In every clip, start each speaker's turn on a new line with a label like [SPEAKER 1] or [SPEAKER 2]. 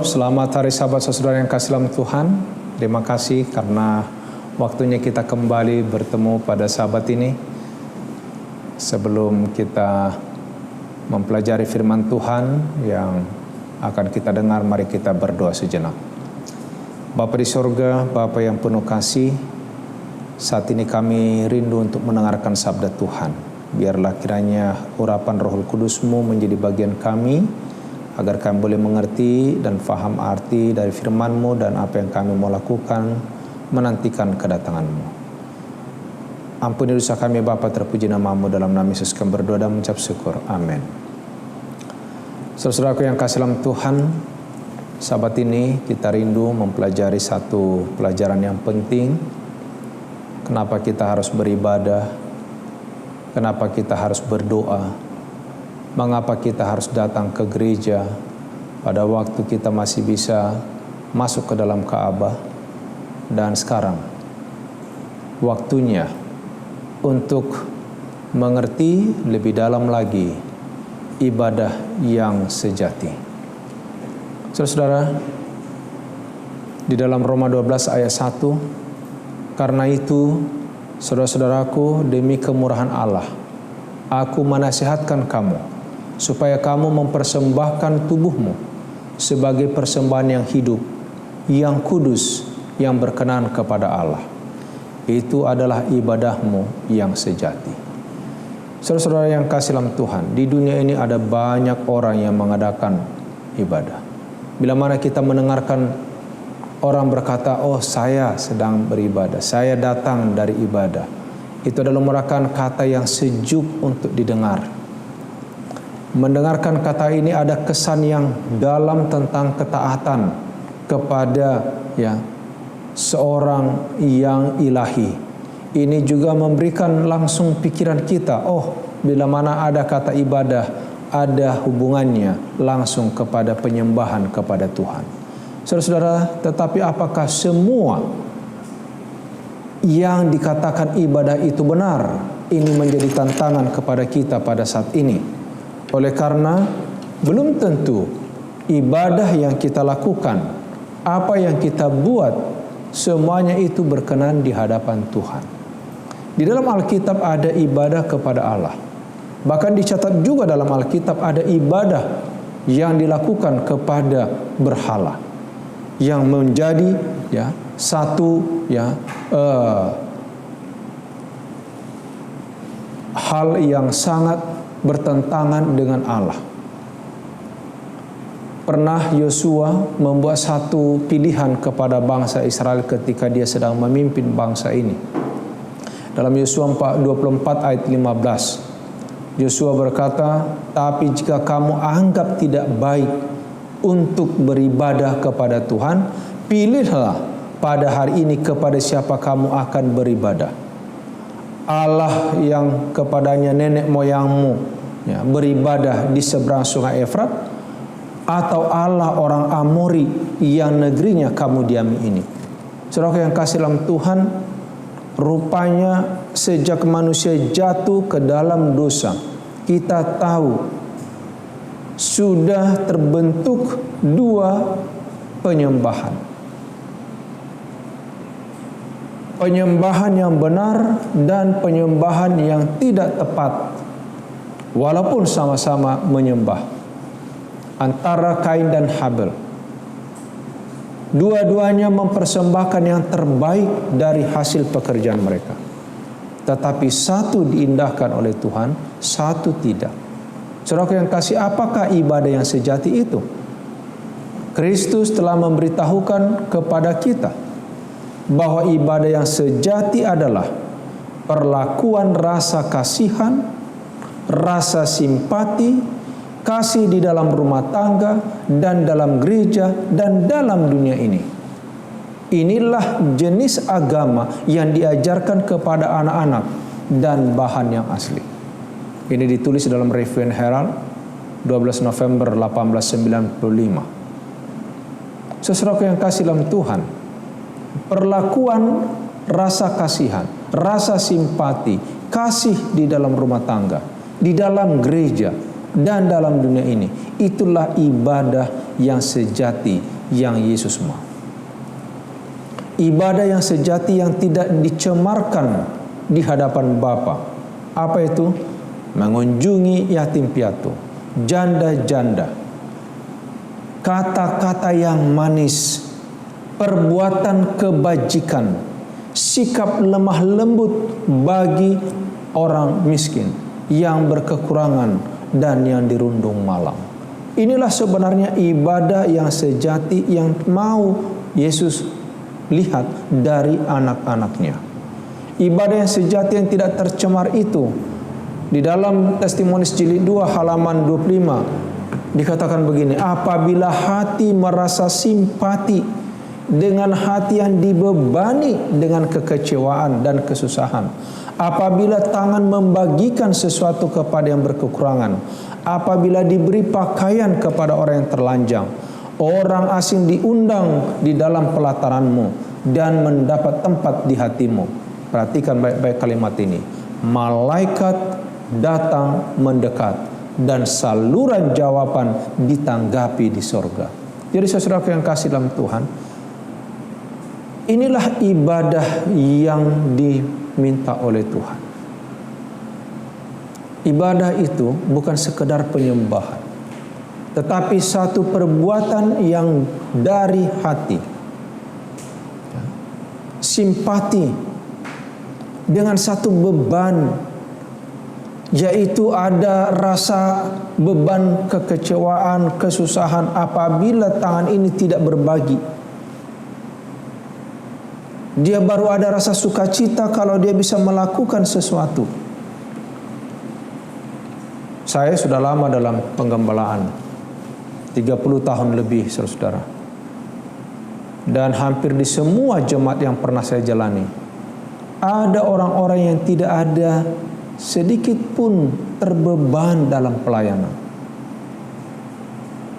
[SPEAKER 1] Shalom, selamat hari Sabat saudara yang kasih dalam Tuhan. Terima kasih karena waktunya kita kembali bertemu pada Sabat ini. Sebelum kita mempelajari firman Tuhan yang akan kita dengar, mari kita berdoa sejenak. Bapa di sorga, Bapa yang penuh kasih, saat ini kami rindu untuk mendengarkan sabda Tuhan. Biarlah kiranya urapan Roh Kudus-Mu menjadi bagian kami, agar kami boleh mengerti dan faham arti dari firman-Mu dan apa yang kami mau lakukan menantikan kedatangan-Mu. Ampuni dosa kami Bapa, terpuji nama-Mu, dalam nama Yesus kami berdoa dan mengucap syukur. Amin. Saudaraku yang kasih dalam Tuhan, sabat ini kita rindu mempelajari satu pelajaran yang penting. Kenapa kita harus beribadah? Kenapa kita harus berdoa? Mengapa kita harus datang ke gereja pada waktu kita masih bisa masuk ke dalam Ka'bah? Dan sekarang waktunya untuk mengerti lebih dalam lagi ibadah yang sejati. Saudara-saudara, di dalam Roma 12 ayat 1, karena itu saudara-saudaraku, demi kemurahan Allah, aku menasihatkan kamu supaya kamu mempersembahkan tubuhmu sebagai persembahan yang hidup, yang kudus, yang berkenan kepada Allah. Itu adalah ibadahmu yang sejati. Saudara-saudara yang kasih dalam Tuhan, di dunia ini ada banyak orang yang mengadakan ibadah. Bila mana kita mendengarkan orang berkata, oh saya sedang beribadah, saya datang dari ibadah, itu adalah merupakan kata yang sejuk untuk didengar. Mendengarkan kata ini ada kesan yang dalam tentang ketaatan kepada seorang yang ilahi. Ini juga memberikan langsung pikiran kita, oh bila mana ada kata ibadah, ada hubungannya langsung kepada penyembahan kepada Tuhan. Saudara-saudara, tetapi apakah semua yang dikatakan ibadah itu benar? Ini menjadi tantangan kepada kita pada saat ini. Oleh karena belum tentu ibadah yang kita lakukan, apa yang kita buat, semuanya itu berkenan di hadapan Tuhan. Di dalam Alkitab ada ibadah kepada Allah. Bahkan dicatat juga dalam Alkitab ada ibadah yang dilakukan kepada berhala, yang menjadi satu hal yang sangat bertentangan dengan Allah. Pernah Yosua membuat satu pilihan kepada bangsa Israel ketika dia sedang memimpin bangsa ini. Dalam Yosua 24 ayat 15, Yosua berkata, tapi jika kamu anggap tidak baik untuk beribadah kepada Tuhan, pilihlah pada hari ini kepada siapa kamu akan beribadah. Allah yang kepadanya nenek moyangmu beribadah di seberang sungai Efrat, atau Allah orang Amori yang negerinya kamu diami ini. Saudara yang kasih dalam Tuhan, rupanya sejak manusia jatuh ke dalam dosa, kita tahu sudah terbentuk dua penyembahan. Penyembahan yang benar dan penyembahan yang tidak tepat, walaupun sama-sama menyembah. Antara Kain dan Habel, dua-duanya mempersembahkan yang terbaik dari hasil pekerjaan mereka. Tetapi satu diindahkan oleh Tuhan, satu tidak. Saudara yang kasih, apakah ibadah yang sejati itu? Kristus telah memberitahukan kepada kita bahwa ibadah yang sejati adalah perlakuan rasa kasihan, rasa simpati, kasih di dalam rumah tangga dan dalam gereja dan dalam dunia ini. Inilah jenis agama yang diajarkan kepada anak-anak dan bahan yang asli. Ini ditulis dalam Review and Herald 12 November 1895. Saudaraku yang kasih dalam Tuhan, perlakuan rasa kasihan, rasa simpati, kasih di dalam rumah tangga, di dalam gereja, dan dalam dunia ini, itulah ibadah yang sejati yang Yesus mau. Ibadah yang sejati yang tidak dicemarkan di hadapan Bapa. Apa itu? Mengunjungi yatim piatu, janda-janda, kata-kata yang manis, perbuatan kebajikan, sikap lemah lembut bagi orang miskin yang berkekurangan dan yang dirundung malam. Inilah sebenarnya ibadah yang sejati yang mau Yesus lihat dari anak-anaknya. Ibadah yang sejati yang tidak tercemar itu, di dalam Testimonis jilid 2 halaman 25 dikatakan begini, apabila hati merasa simpati dengan hati yang dibebani dengan kekecewaan dan kesusahan, apabila tangan membagikan sesuatu kepada yang berkekurangan, apabila diberi pakaian kepada orang yang terlanjang, orang asing diundang di dalam pelataranmu dan mendapat tempat di hatimu. Perhatikan baik-baik kalimat ini. Malaikat datang mendekat dan saluran jawaban ditanggapi di sorga. Jadi saudaraku yang kasih dalam Tuhan, inilah ibadah yang diminta oleh Tuhan. Ibadah itu bukan sekedar penyembahan, tetapi satu perbuatan yang dari hati, simpati dengan satu beban, yaitu ada rasa beban kekecewaan, kesusahan apabila tangan ini tidak berbagi. Dia baru ada rasa sukacita kalau dia bisa melakukan sesuatu. Saya sudah lama dalam penggembalaan, 30 tahun lebih, saudara. Dan hampir di semua jemaat yang pernah saya jalani, ada orang-orang yang tidak ada sedikit pun terbeban dalam pelayanan.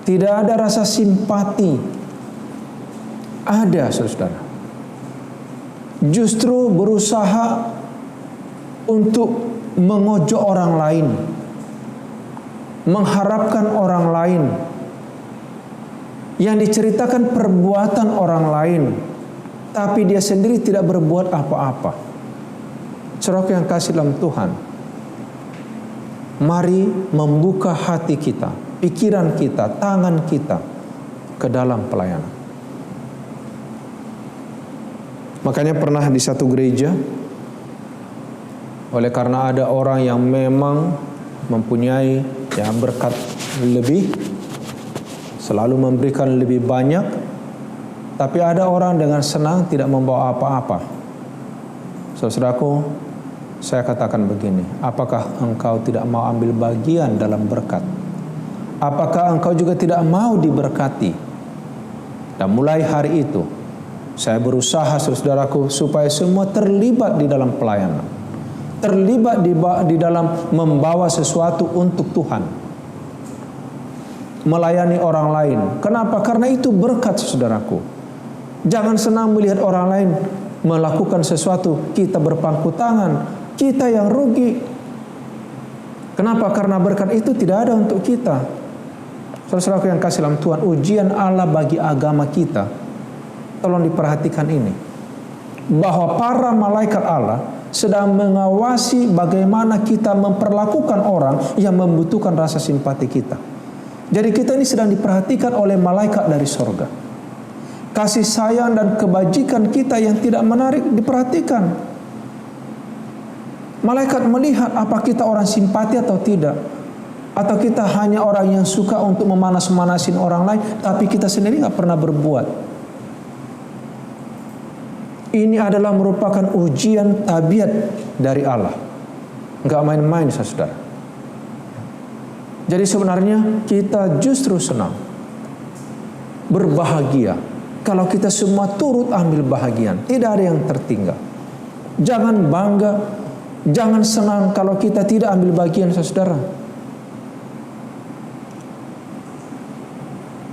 [SPEAKER 1] Tidak ada rasa simpati. Ada, saudara. Justru berusaha untuk mengojok orang lain, mengharapkan orang lain, yang diceritakan perbuatan orang lain, tapi dia sendiri tidak berbuat apa-apa. Saudara yang kasih dalam Tuhan, mari membuka hati kita, pikiran kita, tangan kita ke dalam pelayanan. Makanya pernah di satu gereja, oleh karena ada orang yang memang mempunyai berkat lebih, selalu memberikan lebih banyak, tapi ada orang dengan senang tidak membawa apa-apa. Saudaraku, saya katakan begini, apakah engkau tidak mau ambil bagian dalam berkat? Apakah engkau juga tidak mau diberkati? Dan mulai hari itu, saya berusaha, saudaraku, supaya semua terlibat di dalam pelayanan, terlibat di dalam membawa sesuatu untuk Tuhan, melayani orang lain. Kenapa? Karena itu berkat, saudaraku. Jangan senang melihat orang lain melakukan sesuatu, kita berpangku tangan, kita yang rugi. Kenapa? Karena berkat itu tidak ada untuk kita. Saudara-saudaraku yang kasih dalam Tuhan, ujian Allah bagi agama kita, tolong diperhatikan ini, bahwa para malaikat Allah sedang mengawasi bagaimana kita memperlakukan orang yang membutuhkan rasa simpati kita. Jadi kita ini sedang diperhatikan oleh malaikat dari sorga. Kasih sayang dan kebajikan kita yang tidak menarik diperhatikan. Malaikat melihat apa kita orang simpati atau tidak, atau kita hanya orang yang suka untuk memanas-manasin orang lain, tapi kita sendiri nggak pernah berbuat. Ini adalah merupakan ujian tabiat dari Allah, nggak main-main, saudara. Jadi sebenarnya kita justru senang, berbahagia kalau kita semua turut ambil bahagian, tidak ada yang tertinggal. Jangan bangga, jangan senang kalau kita tidak ambil bagian, saudara.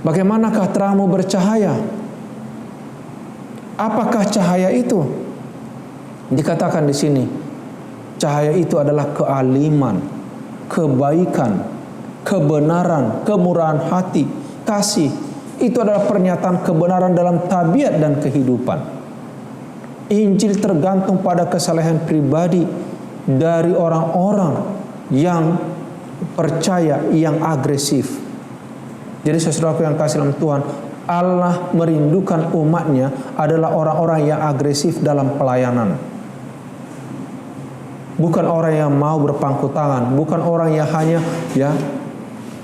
[SPEAKER 1] Bagaimanakah terangmu bercahaya? Apakah cahaya itu? Dikatakan di sini, cahaya itu adalah kealiman, kebaikan, kebenaran, kemurahan hati, kasih Itu adalah pernyataan kebenaran dalam tabiat dan kehidupan. Injil tergantung pada kesalehan pribadi dari orang-orang yang percaya, yang agresif. Jadi saudaraku yang kasih dalam Tuhan, Allah merindukan umatnya adalah orang-orang yang agresif dalam pelayanan. Bukan orang yang mau berpangku tangan, bukan orang yang hanya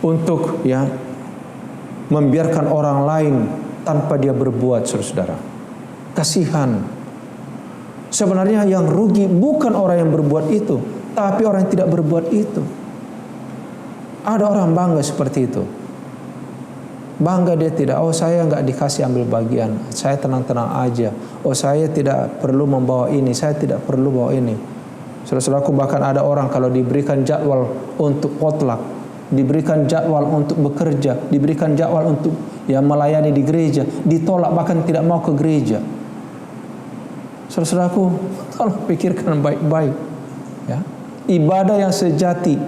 [SPEAKER 1] untuk membiarkan orang lain tanpa dia berbuat, saudara. Kasihan. Sebenarnya yang rugi bukan orang yang berbuat itu, tapi orang yang tidak berbuat itu. Ada orang bangga seperti itu. Bangga dia tidak, oh saya nggak dikasih ambil bagian, saya tenang-tenang aja. Oh saya tidak perlu membawa ini, saya tidak perlu bawa ini. Saudara-saudaraku, bahkan ada orang kalau diberikan jadwal untuk potluck, diberikan jadwal untuk bekerja, diberikan jadwal untuk melayani di gereja, ditolak, bahkan tidak mau ke gereja. Saudara-saudaraku, tolong pikirkan baik-baik. Ya. Ibadah yang sejati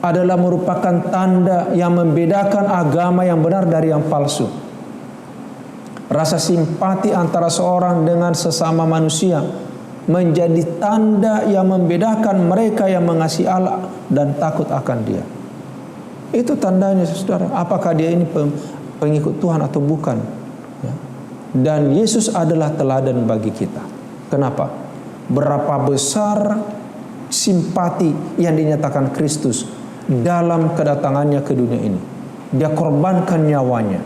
[SPEAKER 1] adalah merupakan tanda yang membedakan agama yang benar dari yang palsu. Rasa simpati antara seorang dengan sesama manusia menjadi tanda yang membedakan mereka yang mengasihi Allah dan takut akan Dia. Itu tandanya, saudara. Apakah dia ini pengikut Tuhan atau bukan? Ya. Dan Yesus adalah teladan bagi kita. Kenapa? Berapa besar simpati yang dinyatakan Kristus dalam kedatangannya ke dunia ini. Dia korbankan nyawanya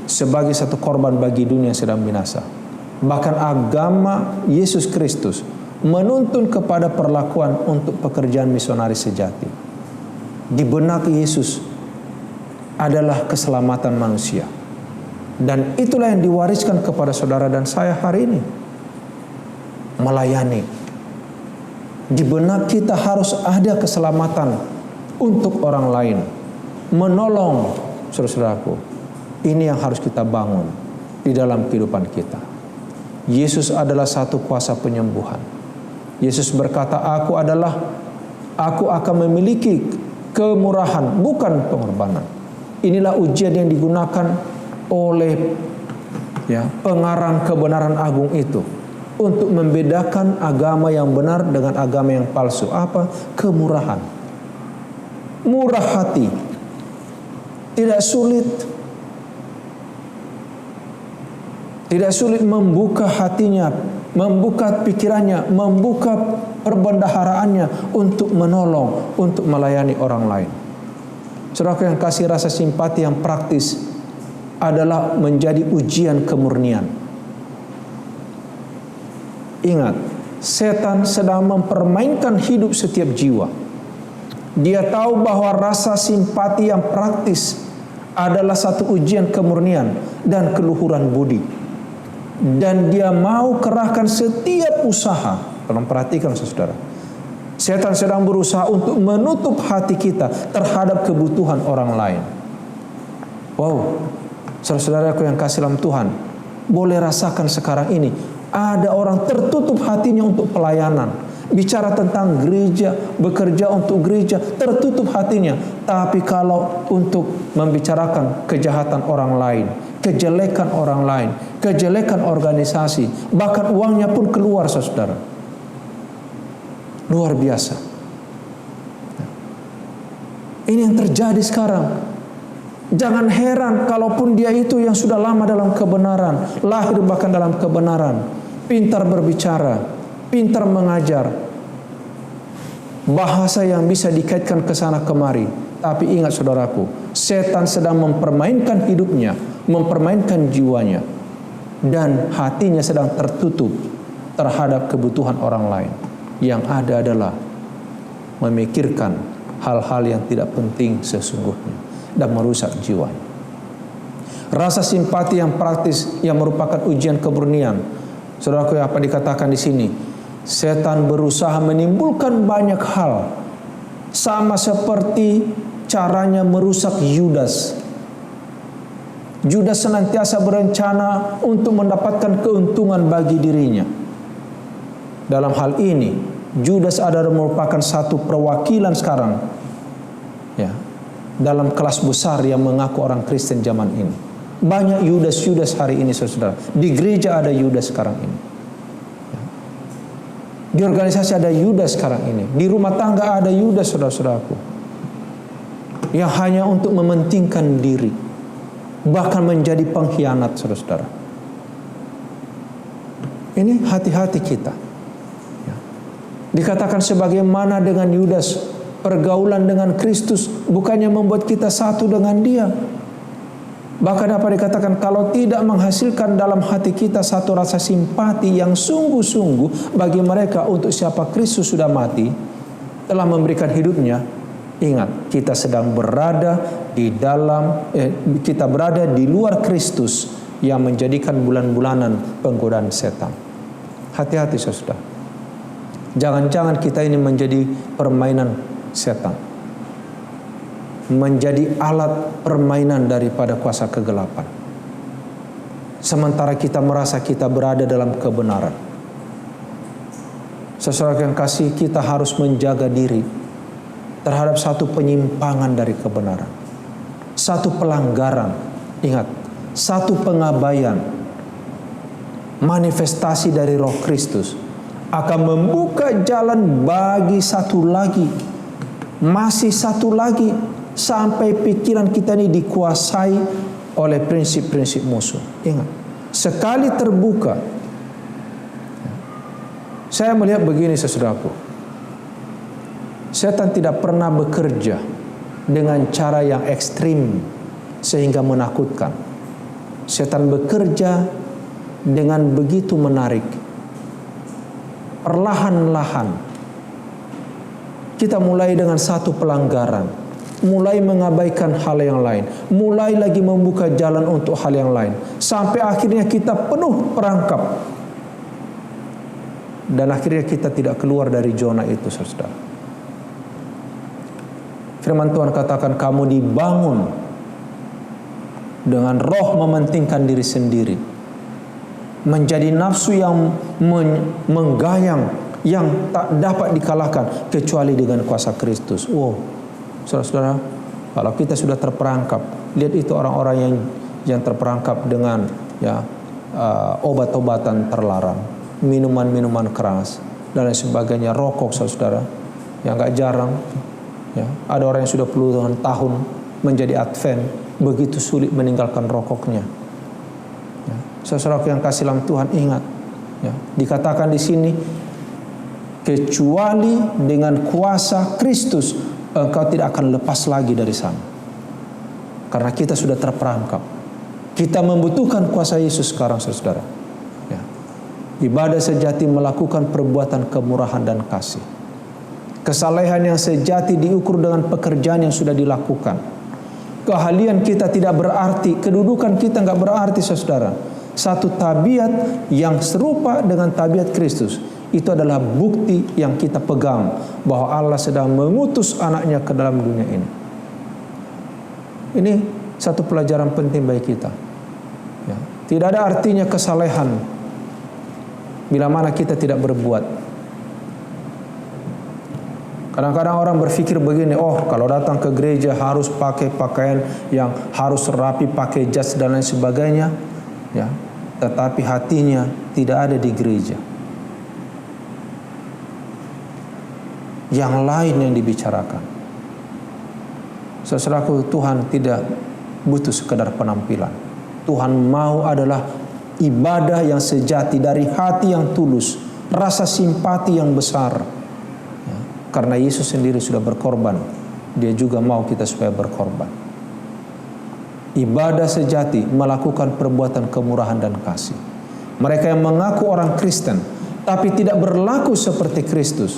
[SPEAKER 1] sebagai satu korban bagi dunia yang sedang binasa. Bahkan agama Yesus Kristus menuntun kepada perlakuan untuk pekerjaan misionaris sejati. Di benak Yesus adalah keselamatan manusia. Dan itulah yang diwariskan kepada saudara dan saya hari ini. Melayani. Di benak kita harus ada keselamatan untuk orang lain, menolong, saudara-saudaraku. Ini yang harus kita bangun di dalam kehidupan kita. Yesus adalah satu kuasa penyembuhan. Yesus berkata, aku akan memiliki kemurahan, bukan pengorbanan. Inilah ujian yang digunakan oleh pengarang kebenaran agung itu untuk membedakan agama yang benar dengan agama yang palsu. Apa? Kemurahan. Murah hati, tidak sulit membuka hatinya, membuka pikirannya, membuka perbendaharaannya untuk menolong, untuk melayani orang lain. Saudara yang kasih, rasa simpati yang praktis adalah menjadi ujian kemurnian. Ingat, setan sedang mempermainkan hidup setiap jiwa. Dia tahu bahwa rasa simpati yang praktis adalah satu ujian kemurnian dan keluhuran budi. Dan dia mau kerahkan setiap usaha. Tolong perhatikan, saudara. Setan sedang berusaha untuk menutup hati kita terhadap kebutuhan orang lain. Wow, saudara-saudaraku yang kasih dalam Tuhan, boleh rasakan sekarang ini ada orang tertutup hatinya untuk pelayanan. Bicara tentang gereja, bekerja untuk gereja, tertutup hatinya. Tapi kalau untuk membicarakan kejahatan orang lain, kejelekan orang lain, kejelekan organisasi, bahkan uangnya pun keluar, saudara. Luar biasa. Ini yang terjadi sekarang. Jangan heran kalaupun dia itu yang sudah lama dalam kebenaran, lahir bahkan dalam kebenaran, pintar berbicara, pintar mengajar, bahasa yang bisa dikaitkan ke sana kemari. Tapi ingat, saudaraku, setan sedang mempermainkan hidupnya, mempermainkan jiwanya, dan hatinya sedang tertutup terhadap kebutuhan orang lain. Yang ada adalah memikirkan hal-hal yang tidak penting sesungguhnya dan merusak jiwa. Rasa simpati yang praktis yang merupakan ujian kemurnian. Saudaraku, apa dikatakan di sini? Setan berusaha menimbulkan banyak hal, sama seperti caranya merusak Yudas. Yudas senantiasa berencana untuk mendapatkan keuntungan bagi dirinya. Dalam hal ini, Yudas adalah merupakan satu perwakilan sekarang, dalam kelas besar yang mengaku orang Kristen zaman ini. Banyak Yudas-Yudas hari ini, saudara. Di gereja ada Yudas sekarang ini. Di organisasi ada Yudas sekarang ini. Di rumah tangga ada Yudas, saudara-saudaraku, yang hanya untuk mementingkan diri, bahkan menjadi pengkhianat, saudara-saudara. Ini hati-hati kita. Dikatakan sebagaimana dengan Yudas, pergaulan dengan Kristus bukannya membuat kita satu dengan Dia. Bahkan apa dikatakan, kalau tidak menghasilkan dalam hati kita satu rasa simpati yang sungguh-sungguh bagi mereka untuk siapa Kristus sudah mati, telah memberikan hidupnya. Ingat, kita sedang berada kita berada di luar Kristus yang menjadikan bulan-bulanan penggodaan setan. Hati-hati, saudara. Jangan-jangan kita ini menjadi permainan setan, menjadi alat permainan daripada kuasa kegelapan. Sementara kita merasa kita berada dalam kebenaran. Saudara yang kasih, kita harus menjaga diri terhadap satu penyimpangan dari kebenaran, satu pelanggaran. Ingat, satu pengabaian manifestasi dari Roh Kristus akan membuka jalan bagi satu lagi, masih satu lagi, sampai pikiran kita ini dikuasai oleh prinsip-prinsip musuh. Ingat, sekali terbuka, saya melihat begini, saudaraku, setan tidak pernah bekerja dengan cara yang ekstrim sehingga menakutkan. Setan bekerja dengan begitu menarik. Perlahan-lahan kita mulai dengan satu pelanggaran, mulai mengabaikan hal yang lain, mulai lagi membuka jalan untuk hal yang lain, sampai akhirnya kita penuh perangkap, dan akhirnya kita tidak keluar dari zona itu, saudara. Firman Tuhan katakan, kamu dibangun dengan roh mementingkan diri sendiri, menjadi nafsu yang menggayang, yang tak dapat dikalahkan kecuali dengan kuasa Kristus. Wow, saudara-saudara, kalau kita sudah terperangkap, lihat itu orang-orang yang terperangkap dengan obat-obatan terlarang, minuman-minuman keras dan lain sebagainya, rokok, saudara, yang gak jarang. Ada orang yang sudah puluhan tahun menjadi Advent, begitu sulit meninggalkan rokoknya. Saudara yang kasih dalam Tuhan, ingat, dikatakan di sini, kecuali dengan kuasa Kristus engkau tidak akan lepas lagi dari sana. Karena kita sudah terperangkap. Kita membutuhkan kuasa Yesus sekarang, saudara. Ibadah sejati melakukan perbuatan kemurahan dan kasih. Kesalehan yang sejati diukur dengan pekerjaan yang sudah dilakukan. Keahlian kita tidak berarti, kedudukan kita enggak berarti, saudara. Satu tabiat yang serupa dengan tabiat Kristus, itu adalah bukti yang kita pegang bahwa Allah sedang mengutus anaknya ke dalam dunia ini. Ini satu pelajaran penting bagi kita. Tidak ada artinya kesalehan bila mana kita tidak berbuat. Kadang-kadang orang berpikir begini, oh kalau datang ke gereja harus pakai pakaian yang harus rapi, pakai jas dan lain sebagainya, tetapi hatinya tidak ada di gereja. Yang lain yang dibicarakan. Saudaraku, Tuhan tidak butuh sekedar penampilan. Tuhan mau adalah ibadah yang sejati dari hati yang tulus, rasa simpati yang besar. Karena Yesus sendiri sudah berkorban, Dia juga mau kita supaya berkorban. Ibadah sejati melakukan perbuatan kemurahan dan kasih. Mereka yang mengaku orang Kristen tapi tidak berlaku seperti Kristus,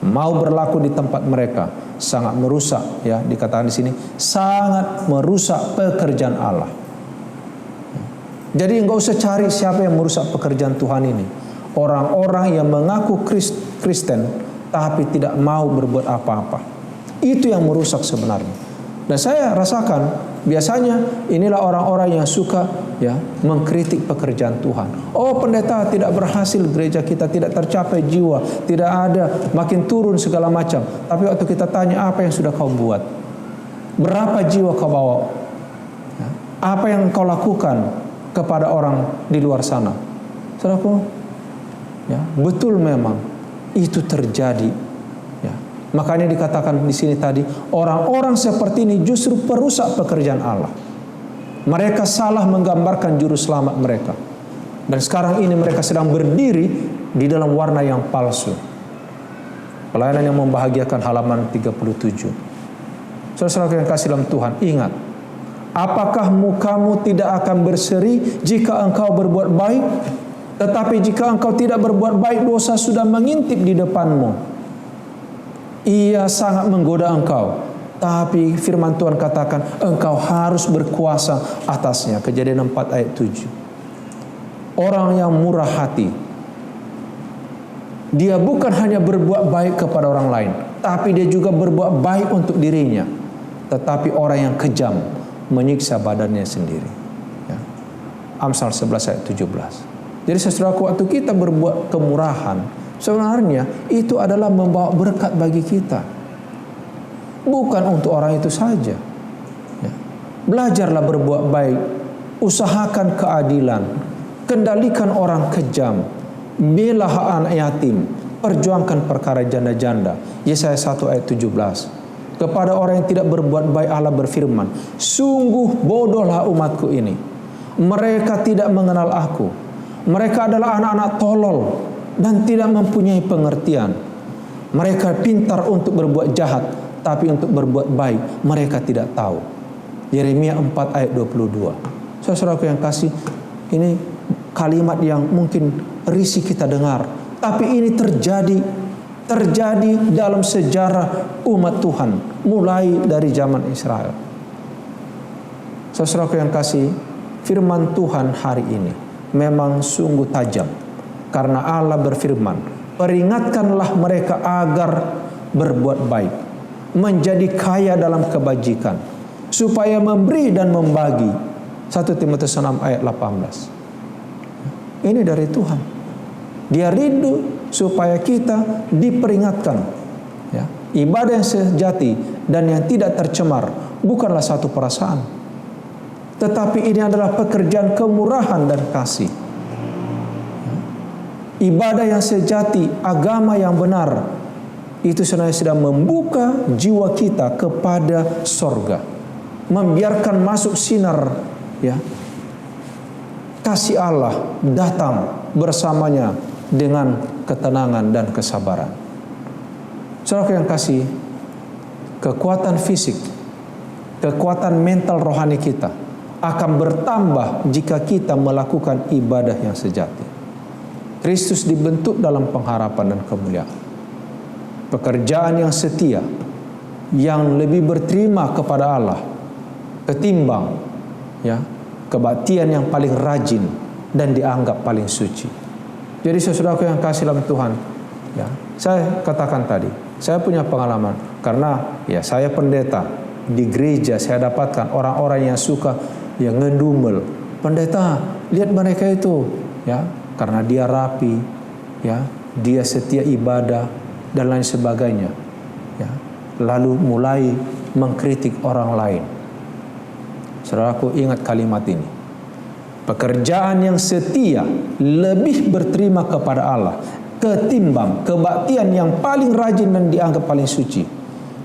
[SPEAKER 1] mau berlaku di tempat mereka, sangat merusak, dikatakan di sini, sangat merusak pekerjaan Allah. Jadi enggak usah cari siapa yang merusak pekerjaan Tuhan ini. Orang-orang yang mengaku Kristen tapi tidak mau berbuat apa-apa, itu yang merusak sebenarnya. Dan saya rasakan biasanya inilah orang-orang yang suka mengkritik pekerjaan Tuhan. Oh, pendeta tidak berhasil, gereja kita tidak tercapai jiwa, tidak ada, makin turun segala macam. Tapi waktu kita tanya, apa yang sudah kau buat? Berapa jiwa kau bawa? Ya. Apa yang kau lakukan kepada orang di luar sana? Saudaraku, ya, betul memang itu terjadi. Ya. Makanya dikatakan di sini tadi, orang-orang seperti ini justru perusak pekerjaan Allah. Mereka salah menggambarkan juru selamat mereka. Dan sekarang ini mereka sedang berdiri di dalam warna yang palsu. Pelayanan yang membahagiakan halaman 37. Saudara-saudara yang kasih dalam Tuhan, ingat, apakah mukamu tidak akan berseri jika engkau berbuat baik? Tetapi jika engkau tidak berbuat baik, dosa sudah mengintip di depanmu. Ia sangat menggoda engkau. Tapi firman Tuhan katakan, engkau harus berkuasa atasnya. Kejadian 4 ayat 7. Orang yang murah hati, dia bukan hanya berbuat baik kepada orang lain, tapi dia juga berbuat baik untuk dirinya. Tetapi orang yang kejam menyiksa badannya sendiri. Ya. Amsal 11 ayat 17. Jadi saudaraku, waktu kita berbuat kemurahan, sebenarnya itu adalah membawa berkat bagi kita. Bukan untuk orang itu saja. Ya. Belajarlah berbuat baik, usahakan keadilan, kendalikan orang kejam, bela hak anak yatim, perjuangkan perkara janda-janda. Yesaya 1 ayat 17. Kepada orang yang tidak berbuat baik Allah berfirman, sungguh bodohlah umatku ini. Mereka tidak mengenal aku. Mereka adalah anak-anak tolol dan tidak mempunyai pengertian. Mereka pintar untuk berbuat jahat, tapi untuk berbuat baik mereka tidak tahu. Yeremia 4 ayat 22. Saudaraku yang kasih, ini kalimat yang mungkin risih kita dengar, tapi ini terjadi dalam sejarah umat Tuhan mulai dari zaman Israel. Saudaraku yang kasih, firman Tuhan hari ini memang sungguh tajam, karena Allah berfirman, peringatkanlah mereka agar berbuat baik, menjadi kaya dalam kebajikan, supaya memberi dan membagi. 1 Timotius 6 ayat 18. Ini dari Tuhan. Dia rindu supaya kita diperingatkan. Ya. Ibadah yang sejati dan yang tidak tercemar bukanlah satu perasaan, tetapi ini adalah pekerjaan kemurahan dan kasih. Ibadah yang sejati, agama yang benar, itu sebenarnya sedang membuka jiwa kita kepada sorga, membiarkan masuk sinar, ya, kasih Allah datang bersamanya dengan ketenangan dan kesabaran. Saudara yang kasih, kekuatan fisik, kekuatan mental rohani kita akan bertambah jika kita melakukan ibadah yang sejati. Kristus dibentuk dalam pengharapan dan kemuliaan. Pekerjaan yang setia, yang lebih berterima kepada Allah ketimbang, ya, kebaktian yang paling rajin dan dianggap paling suci. Jadi saudaraku yang kasih dalam Tuhan, ya, saya katakan tadi, saya punya pengalaman karena ya saya pendeta di gereja. Saya dapatkan orang-orang yang suka yang ngedumel, pendeta lihat mereka itu, ya, karena dia rapi, ya, dia setia ibadah dan lain sebagainya, ya, lalu mulai mengkritik orang lain. Saudaraku, ingat kalimat ini, pekerjaan yang setia lebih berterima kepada Allah ketimbang kebaktian yang paling rajin dan dianggap paling suci.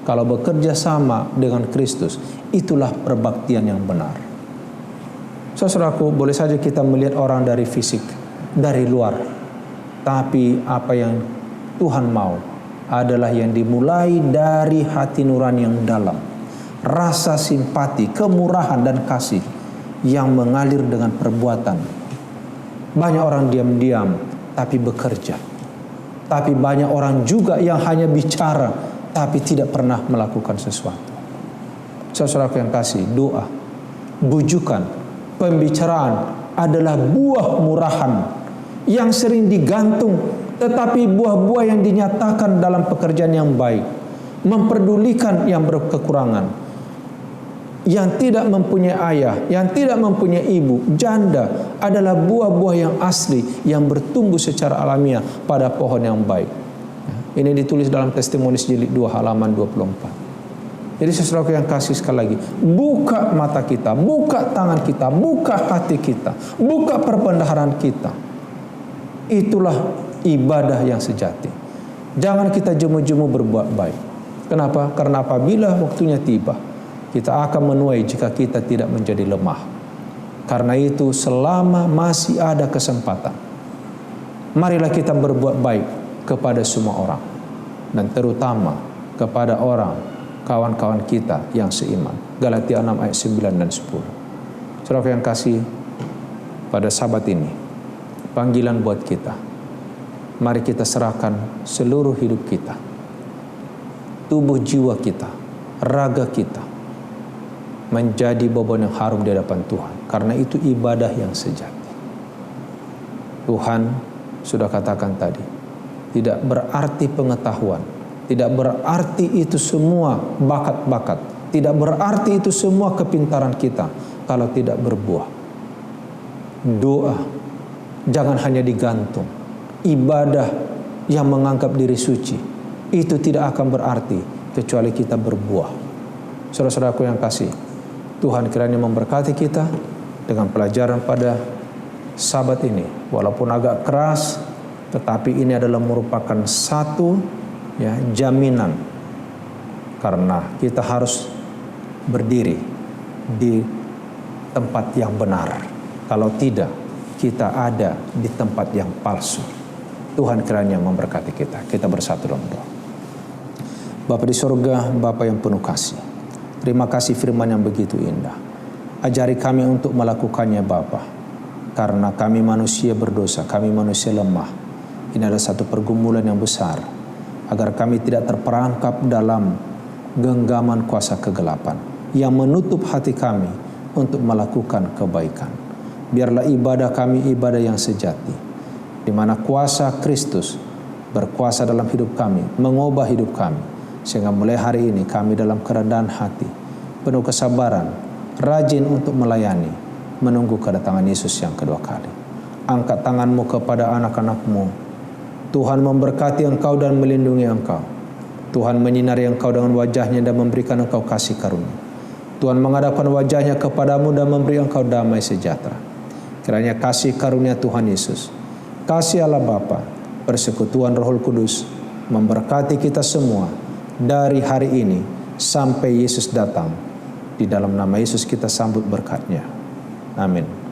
[SPEAKER 1] Kalau bekerja sama dengan Kristus, itulah perbaktian yang benar. Saudaraku, boleh saja kita melihat orang dari fisik, dari luar, tapi apa yang Tuhan mau adalah yang dimulai dari hati nurani yang dalam, rasa simpati, kemurahan dan kasih yang mengalir dengan perbuatan. Banyak orang diam-diam tapi bekerja, tapi banyak orang juga yang hanya bicara tapi tidak pernah melakukan sesuatu. Saudara yang kasih, doa, bujukan, pembicaraan adalah buah murahan yang sering digantung, tetapi buah-buah yang dinyatakan dalam pekerjaan yang baik, memperdulikan yang berkekurangan, yang tidak mempunyai ayah, yang tidak mempunyai ibu, janda, adalah buah-buah yang asli yang bertumbuh secara alamiah pada pohon yang baik. Ini ditulis dalam Testimoni jilid 2 halaman 24. Jadi saudaraku yang kasih, sekali lagi, buka mata kita, buka tangan kita, buka hati kita, buka perbendaharaan kita. Itulah ibadah yang sejati. Jangan kita jemu-jemu berbuat baik. Kenapa? Karena apabila waktunya tiba, kita akan menuai jika kita tidak menjadi lemah. Karena itu selama masih ada kesempatan, marilah kita berbuat baik kepada semua orang, dan terutama kepada orang kawan-kawan kita yang seiman. Galatia 6 ayat 9 dan 10. Saudara yang kasih, pada sabat ini panggilan buat kita. Mari kita serahkan seluruh hidup kita, tubuh jiwa kita, raga kita, menjadi bobon yang harum di hadapan Tuhan. Karena itu ibadah yang sejati. Tuhan sudah katakan tadi, tidak berarti pengetahuan, tidak berarti itu semua bakat-bakat, tidak berarti itu semua kepintaran kita kalau tidak berbuah. Doa jangan hanya digantung. Ibadah yang menganggap diri suci itu tidak akan berarti kecuali kita berbuah. Saudara-saudaraku yang kasih, Tuhan kiranya memberkati kita dengan pelajaran pada sabat ini. Walaupun agak keras, tetapi ini adalah merupakan satu jaminan, karena kita harus berdiri di tempat yang benar. Kalau tidak, kita ada di tempat yang palsu. Tuhan kiranya memberkati kita. Kita bersatu dalam doa. Bapa di surga, Bapa yang penuh kasih, terima kasih firman yang begitu indah. Ajari kami untuk melakukannya Bapa, karena kami manusia berdosa, kami manusia lemah. Ini adalah satu pergumulan yang besar, agar kami tidak terperangkap dalam genggaman kuasa kegelapan yang menutup hati kami untuk melakukan kebaikan. Biarlah ibadah kami ibadah yang sejati, di mana kuasa Kristus berkuasa dalam hidup kami, mengubah hidup kami, sehingga mulai hari ini kami dalam kerendahan hati, penuh kesabaran, rajin untuk melayani, menunggu kedatangan Yesus yang kedua kali. Angkat tanganmu kepada anak-anakmu. Tuhan memberkati engkau dan melindungi engkau. Tuhan menyinari engkau dengan wajahnya dan memberikan engkau kasih karunia. Tuhan menghadapkan wajahnya kepadamu dan memberi engkau damai sejahtera. Kiranya kasih karunia Tuhan Yesus, kasih Allah Bapa, persekutuan Roh Kudus memberkati kita semua dari hari ini sampai Yesus datang. Di dalam nama Yesus kita sambut berkat-Nya. Amin.